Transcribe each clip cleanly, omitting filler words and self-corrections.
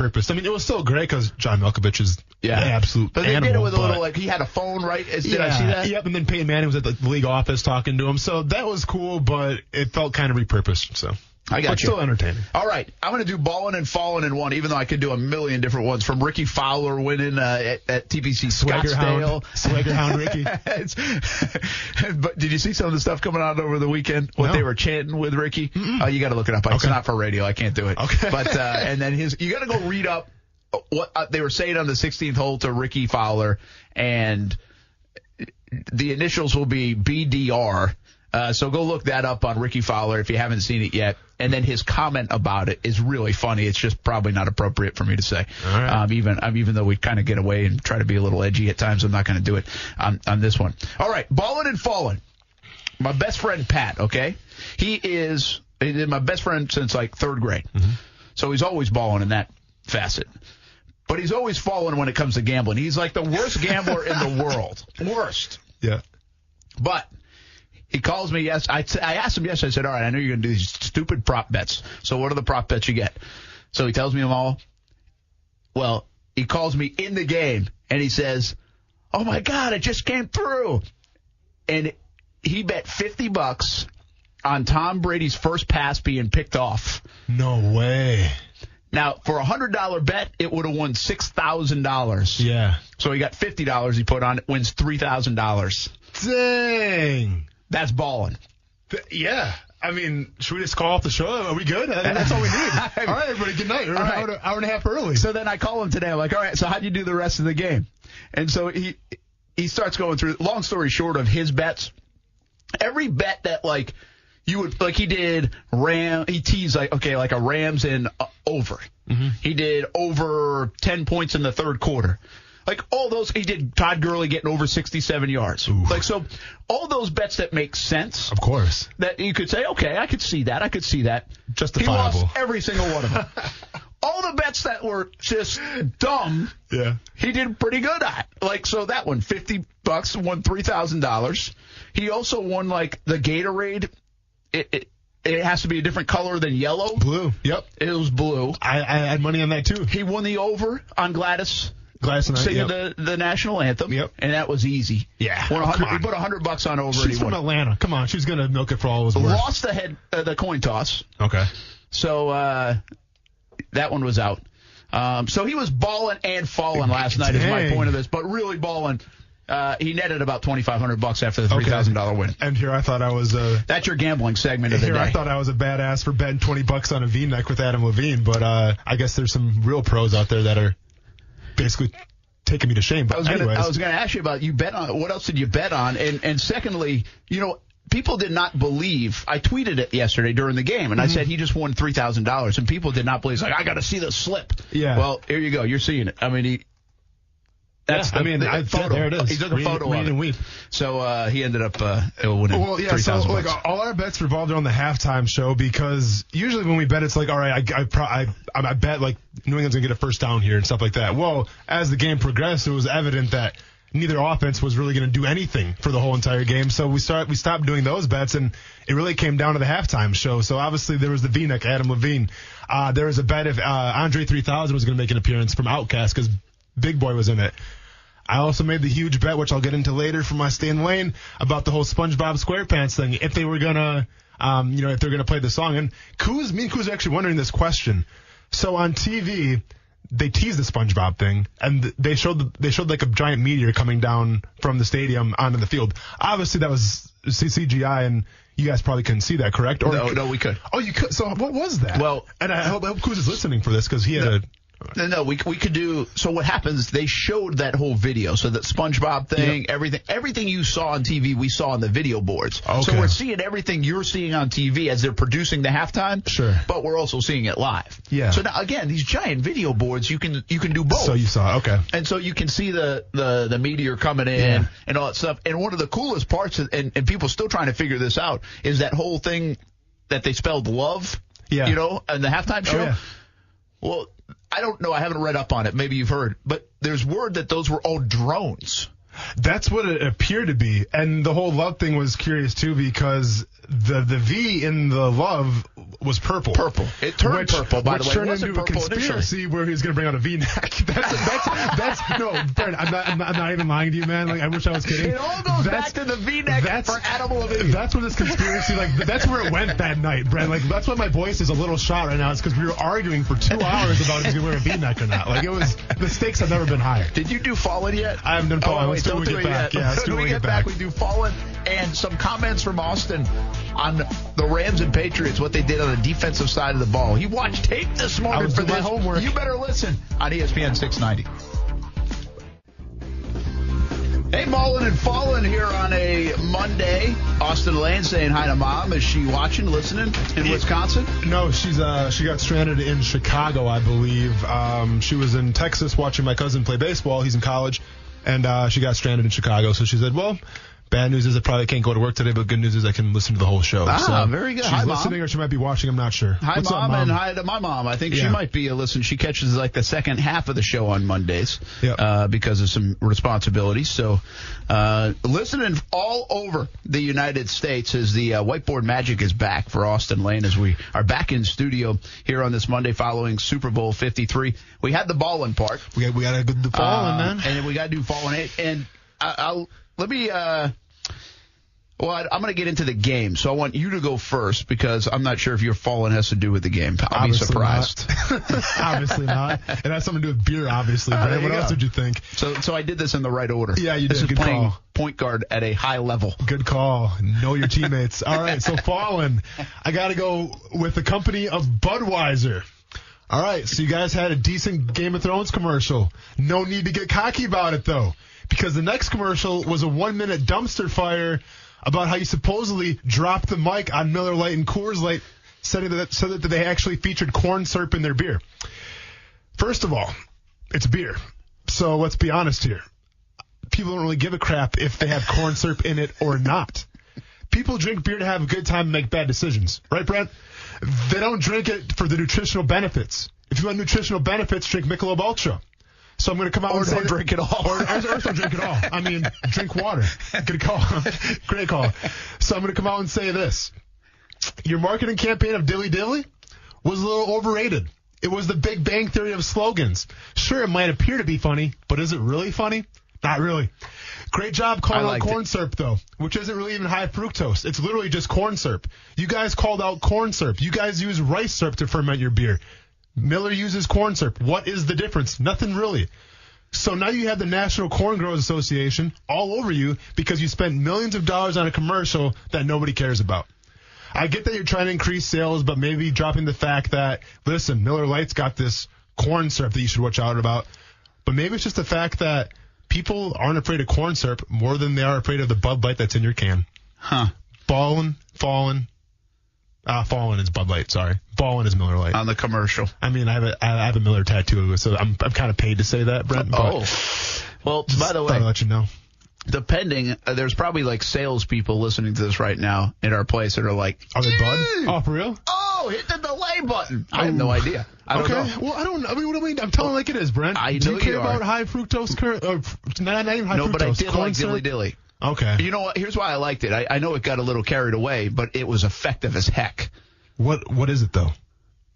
repurposed. I mean, it was still great because John Malkovich is an absolute But they animal. did it with a little, like, he had a phone, right? Did I see that? Yep, and then Peyton Manning was at the league office talking to him. So that was cool, but it felt kind of repurposed. So I got but you. still entertaining. All right. I'm going to do ballin' and fallin' in one, even though I could do a million different ones. From Ricky Fowler winning at TPC Scottsdale. Swaggerhound Ricky. But did you see some of the stuff coming out over the weekend? What they were chanting with Ricky? Oh, you got to look it up. It's not for radio. I can't do it. Okay. But and then you got to go read up what they were saying on the 16th hole to Ricky Fowler, and the initials will be BDR. So go look that up on Ricky Fowler if you haven't seen it yet. And then his comment about it is really funny. It's just probably not appropriate for me to say. All right. Even though we kind of get away and try to be a little edgy at times, I'm not going to do it on this one. All right, ballin' and fallin'. My best friend Pat, okay? He's my best friend since like third grade. Mm-hmm. So he's always balling in that facet. But he's always falling when it comes to gambling. He's like the worst gambler in the world. Worst. Yeah. But he calls me, I asked him yesterday, I said, all right, I know you're going to do these stupid prop bets. So what are the prop bets you get? So he tells me them all. Well, he calls me in the game, and he says, oh, my God, it just came through. And he bet $50 on Tom Brady's first pass being picked off. No way. Now, for a $100 bet, it would have won $6,000. Yeah. So he got $50 he put on it, wins $3,000. Dang. That's balling. Yeah. I mean, should we just call off the show? Are we good? That's all we need. All right, everybody, good night. We're an hour and a half early. So then I call him today. I'm like, all right, so how'd you do the rest of the game? And so he starts going through, long story short of his bets, every bet that, like, you would, like he did he teased, like, okay, like a Rams and over. Mm-hmm. He did over 10 points in the third quarter. Like, all those, he did Todd Gurley getting over 67 yards. Ooh. Like, so all those bets that make sense. Of course. That you could say, okay, I could see that. Justifiable. He lost every single one of them. All the bets that were just dumb, he did pretty good at. Like, so that one, $50, won $3,000. He also won, like, the Gatorade. It has to be a different color than yellow. Blue. Yep. It was blue. I had money on that, too. He won the over on Gladys singing the national anthem. Yep. And that was easy. Yeah. He put $100 on over. She's from Atlanta. Come on. She's going to milk it for all it was worth. Lost the coin toss. Okay. So that one was out. So he was balling and falling last night is my point of this. But really balling. He netted about $2,500 after the $3,000 win. And here I thought I was that's your gambling segment of the day. I thought I was a badass for betting $20 on a V-neck with Adam Levine, but I guess there's some real pros out there that are basically taking me to shame. But I was going to ask you about what else did you bet on? And secondly, people did not believe. I tweeted it yesterday during the game, and I said he just won $3,000, and people did not believe. It's like, I got to see the slip. Yeah. Well, here you go. You're seeing it. I mean, the photo. There it is. He took a photo of it. And weep. So he ended up winning. Well, yeah. So like all our bets revolved around the halftime show because usually when we bet, it's like, all right, I bet like New England's gonna get a first down here and stuff like that. Well, as the game progressed, it was evident that neither offense was really going to do anything for the whole entire game. So we stopped doing those bets, and it really came down to the halftime show. So obviously there was the V-neck, Adam Levine. There was a bet if Andre 3000 was going to make an appearance from Outkast because Big Boy was in it. I also made the huge bet, which I'll get into later for my Stay in the Lane, about the whole SpongeBob SquarePants thing. If they were gonna, if they're gonna play the song. And me and Kuz are actually wondering this question. So on TV, they teased the SpongeBob thing, and they showed like a giant meteor coming down from the stadium onto the field. Obviously, that was CGI, and you guys probably couldn't see that, correct? Or no, we could. Oh, you could. So what was that? Well, and I hope Kuz is listening for this because he had a. No, we could do. So what happens? They showed that whole video, so that SpongeBob thing, everything you saw on TV, we saw on the video boards. Okay. So we're seeing everything you're seeing on TV as they're producing the halftime. Sure. But we're also seeing it live. Yeah. So now again, these giant video boards, you can do both. So you saw, okay. And so you can see the meteor coming in and all that stuff. And one of the coolest parts, and people still trying to figure this out, is that whole thing that they spelled love. Yeah. In the halftime show. Oh, yeah. Well, I don't know. I haven't read up on it. Maybe you've heard. But there's word that those were all drones. That's what it appeared to be. And the whole love thing was curious, too, because the V in the love was purple. Purple. It turned purple, by the way. Which turned into a conspiracy where he was going to bring out a V-neck. No, Brent, I'm not even lying to you, man. Like, I wish I was kidding. It all goes back to the V-neck for Adam Levine. That's where this conspiracy, that's where it went that night, Brent. Like, that's why my voice is a little shot right now. It's because we were arguing for 2 hours about if he's going to wear a V-neck or not. Like, the stakes have never been higher. Did you do Fallen yet? I haven't done Fallen. Let's do it when we get back. Yeah, let's do it when we get back. We do Fallen and some comments from Austen on the Rams and Patriots, what they did on the defensive side of the ball. He watched tape this morning for this. Homework. You better listen on ESPN 690. Hey, Mullen and Fallen here on a Monday. Austin Lane saying hi to Mom. Is she watching, listening in Wisconsin? No, she got stranded in Chicago, I believe. She was in Texas watching my cousin play baseball. He's in college, and she got stranded in Chicago. So she said, well, bad news is I probably can't go to work today, but good news is I can listen to the whole show. So very good. She's listening, or she might be watching. I'm not sure. Hi, What's Mom, up, Mom, and hi to my mom. I think she might be a listen. She catches like the second half of the show on Mondays because of some responsibilities. So listening all over the United States as the whiteboard magic is back for Austin Lane as we are back in studio here on this Monday following Super Bowl 53. We had the ballin' part. We got to do the Fallen, man. And we got to do Fallen. And let me well, I'm going to get into the game, so I want you to go first because I'm not sure if your Fallen has to do with the game. I'll be surprised. Obviously not. It has something to do with beer, obviously. But what else did you think? So I did this in the right order. Yeah, you did. This is Good playing call. Point guard at a high level. Good call. Know your teammates. All right, so Fallen, I got to go with the company of Budweiser. All right, so you guys had a decent Game of Thrones commercial. No need to get cocky about it, though, because the next commercial was a 1-minute dumpster fire about how you supposedly dropped the mic on Miller Lite and Coors Light, so that they actually featured corn syrup in their beer. First of all, it's beer. So let's be honest here. People don't really give a crap if they have corn syrup in it or not. People drink beer to have a good time and make bad decisions. Right, Brent? They don't drink it for the nutritional benefits. If you want nutritional benefits, drink Michelob Ultra. So I'm going to come out and say... Or don't drink it all. Or don't drink it all. I mean, drink water. Good call. Great call. So I'm going to come out and say this. Your marketing campaign of Dilly Dilly was a little overrated. It was the Big Bang Theory of slogans. Sure, it might appear to be funny, but is it really funny? Not really. Great job calling out corn syrup, though, which isn't really even high fructose. It's literally just corn syrup. You guys called out corn syrup. You guys use rice syrup to ferment your beer. Miller uses corn syrup. What is the difference? Nothing really. So now you have the National Corn Growers Association all over you because you spent millions of dollars on a commercial that nobody cares about. I get that you're trying to increase sales, but maybe dropping the fact that, listen, Miller Lite's got this corn syrup that you should watch out about. But maybe it's just the fact that people aren't afraid of corn syrup more than they are afraid of the Bud Light that's in your can. Huh. Fallen is Bud Light, sorry. Fallen is Miller Lite. On the commercial. I mean, I have a Miller tattoo, so I'm kind of paid to say that, Brent. Well, by the way, thought I'd let you know. Depending, there's probably like salespeople listening to this right now in our place that are like, are they Bud? Oh, for real? Oh, hit the delay button. I have no idea. I don't know. Well, I don't know. I mean, what do I mean? I'm telling like it is, Brent. Do you care about high fructose? Not even high fructose. No, but I did like Dilly Dilly. Okay. You know what? Here's why I liked it. I know it got a little carried away, but it was effective as heck. What is it, though?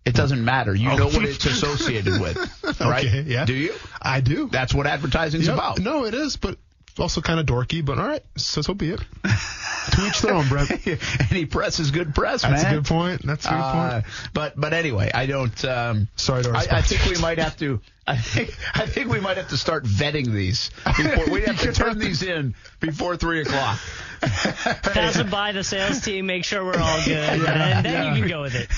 It doesn't matter. You know what it's associated with, right? Okay, yeah. Do you? I do. That's what advertising's about. No, it is, but it's also kind of dorky, but all right, so be it. To each their own, Brent. Any press is good press, man. That's a good point. But anyway, I don't. Sorry to our I think we might have to. I think we might have to start vetting these. We have to turn these in before 3:00. Pass them by the sales team, make sure we're all good, and then you can go with it.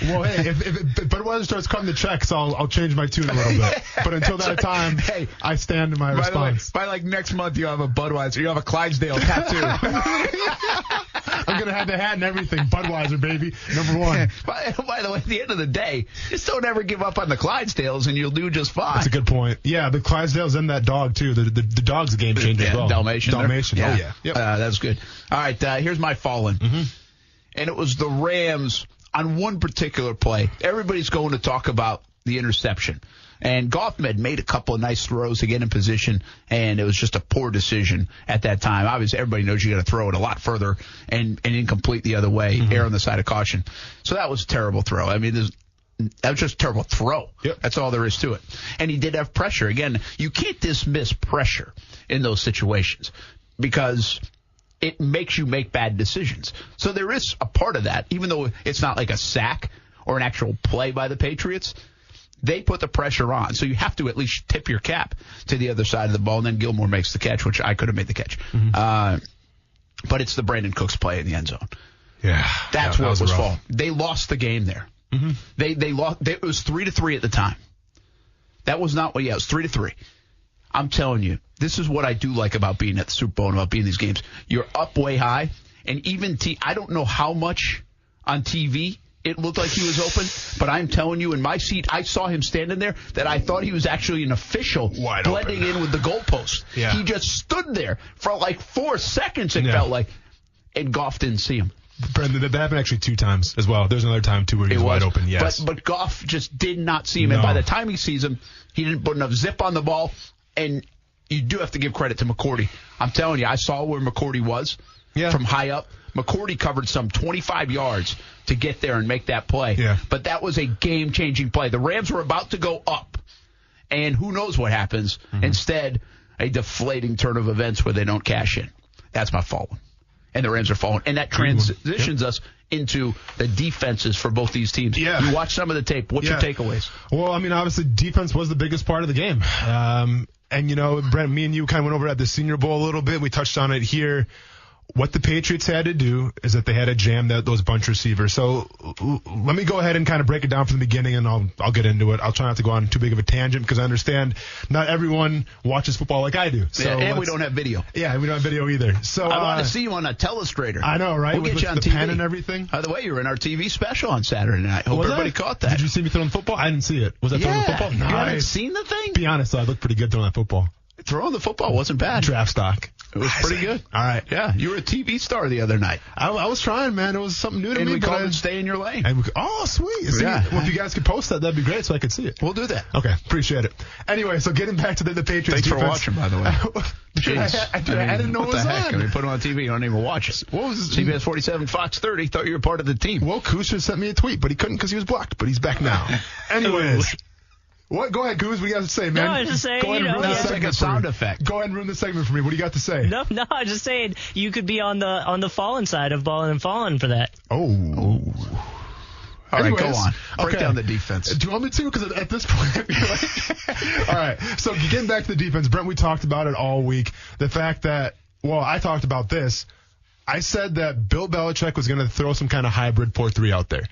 Well, hey, if Budweiser starts cutting the checks, I'll change my tune a little bit. But until that time, I stand in my response. By like next month, you have a Budweiser, you have a Clydesdale tattoo. I'm gonna have the hat and everything. Budweiser, baby, #1. By the way, at the end of the day, just don't ever give up on the Clydesdales, and you'll do just fine. That's a good point. Yeah, the Clydesdales and that dog too. The dog's a game changer as well. Dalmatian. Yeah. Oh yeah. Yep. That's good. All right, here's my Fallen. Mm-hmm. And it was the Rams on one particular play. Everybody's going to talk about the interception. And Goff had made a couple of nice throws to get in position, and it was just a poor decision at that time. Obviously, everybody knows you got to throw it a lot further and incomplete the other way, err on the side of caution. So that was a terrible throw. I mean, that was just a terrible throw. Yep. That's all there is to it. And he did have pressure. Again, you can't dismiss pressure in those situations because it makes you make bad decisions. So there is a part of that, even though it's not like a sack or an actual play by the Patriots. They put the pressure on, so you have to at least tip your cap to the other side of the ball, and then Gilmore makes the catch, which I could have made the catch. But it's the Brandon Cooks play in the end zone. Yeah, That's what was rough. fault. They lost the game there. They lost. It was 3-3 at the time. That was not what. Yeah, it was 3-3. I'm telling you, this is what I do like about being at the Super Bowl and about being in these games. You're up way high, and even I don't know how much on TV it looked like he was open, but I'm telling you, in my seat, I saw him standing there that I thought he was actually an official Wide blending open. in with the goalpost. Yeah. He just stood there for like 4 seconds, it felt like, and Goff didn't see him. Brendan, that happened actually 2 times as well. There's another time, too, where he was wide open, yes. But Goff just did not see him, No. and by the time he sees him, he didn't put enough zip on the ball, and you do have to give credit to McCourty. I'm telling you, I saw where McCourty was from high up. McCourty covered some 25 yards to get there and make that play. Yeah. But that was a game-changing play. The Rams were about to go up, and who knows what happens. Instead, a deflating turn of events where they don't cash in. That's my fault. And the Rams are falling. And that transitions us into the defenses for both these teams. Yeah. You watch some of the tape. What's your takeaways? Well, I mean, obviously, defense was the biggest part of the game. And, you know, Brent, me and you kind of went over at the Senior Bowl a little bit. We touched on it here. What the Patriots had to do is that they had to jam those bunch receivers. So let me go ahead and kind of break it down from the beginning, and I'll get into it. I'll try not to go on too big of a tangent because I understand not everyone watches football like I do. So and we don't have video. Yeah, we don't have video either. So I want to see you on a telestrator. I know, right? We'll get you on the TV. pen and everything. By the way, you were in our TV special on Saturday night. Hope everybody caught that. Did you see me throwing the football? I didn't see it. Was I throwing the football? You haven't seen the thing? Be honest, though, I looked pretty good throwing that football. Throwing the football wasn't bad. Draft stock. It was pretty good. All right. Yeah, you were a TV star the other night. I was trying, man. It was something new to And me. we called it Stay in Your Lane. Oh, sweet. See, Yeah. well, if you guys could post that, that'd be great so I could see it. We'll do that. Okay, appreciate it. Anyway, so getting back to the Patriots Thanks defense. for watching, by the way. Dude, I didn't know it was What the heck? on. I mean, put it on TV, you don't even watch it. What was CBS 47, Fox 30, thought you were part of the team. Well, Coos sent me a tweet, but he couldn't because he was blocked, but he's back now. Anyways. What? Go ahead, Goose. What do you got to say, man? No, I was just saying, Go ahead and ruin That's the like segment a sound for me. effect. Go ahead and ruin the segment for me. What do you got to say? No, I'm just saying you could be on the fallen side of balling and falling for that. Oh. All right, go Anyways, on. Break okay. down the defense. Do you want me to? Because at this point, I feel like... All right. So getting back to the defense, Brent, we talked about it all week. The fact that, well, I talked about this. I said that Bill Belichick was going to throw some kind of hybrid 4-3 out there.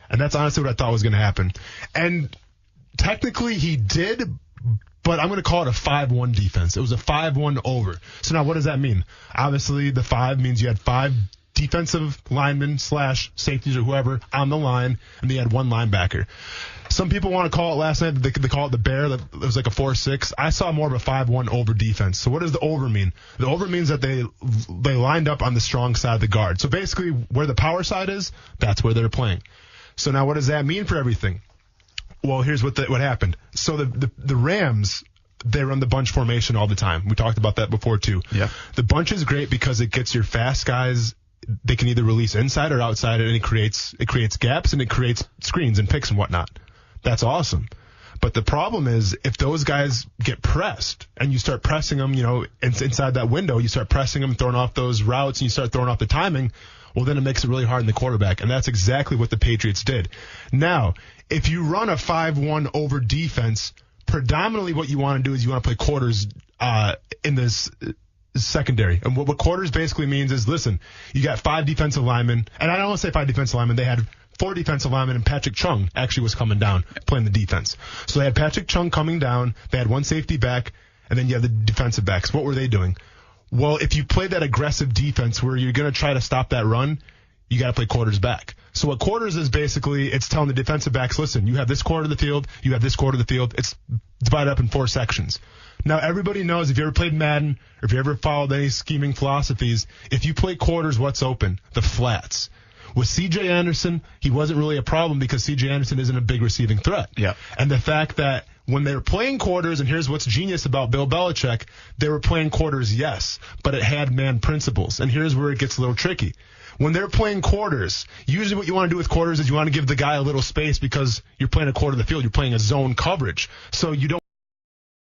And that's honestly what I thought was going to happen. And technically he did, but I'm going to call it a 5-1 defense. It was a 5-1 over. So now what does that mean? Obviously the 5 means you had 5 defensive linemen / safeties or whoever on the line, and they had 1 linebacker. Some people want to call it last night, they call it the bear. It was like a 4-6. I saw more of a 5-1 over defense. So what does the over mean? The over means that they lined up on the strong side of the guard. So basically where the power side is, that's where they're playing. So now what does that mean for everything? Well, here's what happened. So the Rams, they run the bunch formation all the time. We talked about that before too. Yeah. The bunch is great because it gets your fast guys. They can either release inside or outside, and it creates gaps and it creates screens and picks and whatnot. That's awesome. But the problem is if those guys get pressed and you start pressing them, inside that window, you start pressing them, throwing off those routes, and you start throwing off the timing. Well, then it makes it really hard in the quarterback, and that's exactly what the Patriots did. Now, if you run a 5-1 over defense, predominantly what you want to do is you want to play quarters in this secondary. And what quarters basically means is, listen, you got 5 defensive linemen, and I don't want to say 5 defensive linemen. They had 4 defensive linemen, and Patrick Chung actually was coming down playing the defense. So they had Patrick Chung coming down. They had 1 safety back, and then you have the defensive backs. What were they doing? Well, if you play that aggressive defense where you're going to try to stop that run, you got to play quarters back. So what quarters is basically, it's telling the defensive backs, listen, you have this quarter of the field, you have this quarter of the field. It's divided up in 4 sections. Now, everybody knows if you ever played Madden or if you ever followed any scheming philosophies, if you play quarters, what's open? The flats. With C.J. Anderson, he wasn't really a problem because C.J. Anderson isn't a big receiving threat. Yeah. And the fact that When they were playing quarters, and here's what's genius about Bill Belichick, they were playing quarters, yes, but it had man principles. And here's where it gets a little tricky. When they're playing quarters, usually what you want to do with quarters is you want to give the guy a little space because you're playing a quarter of the field. You're playing a zone coverage. So you don't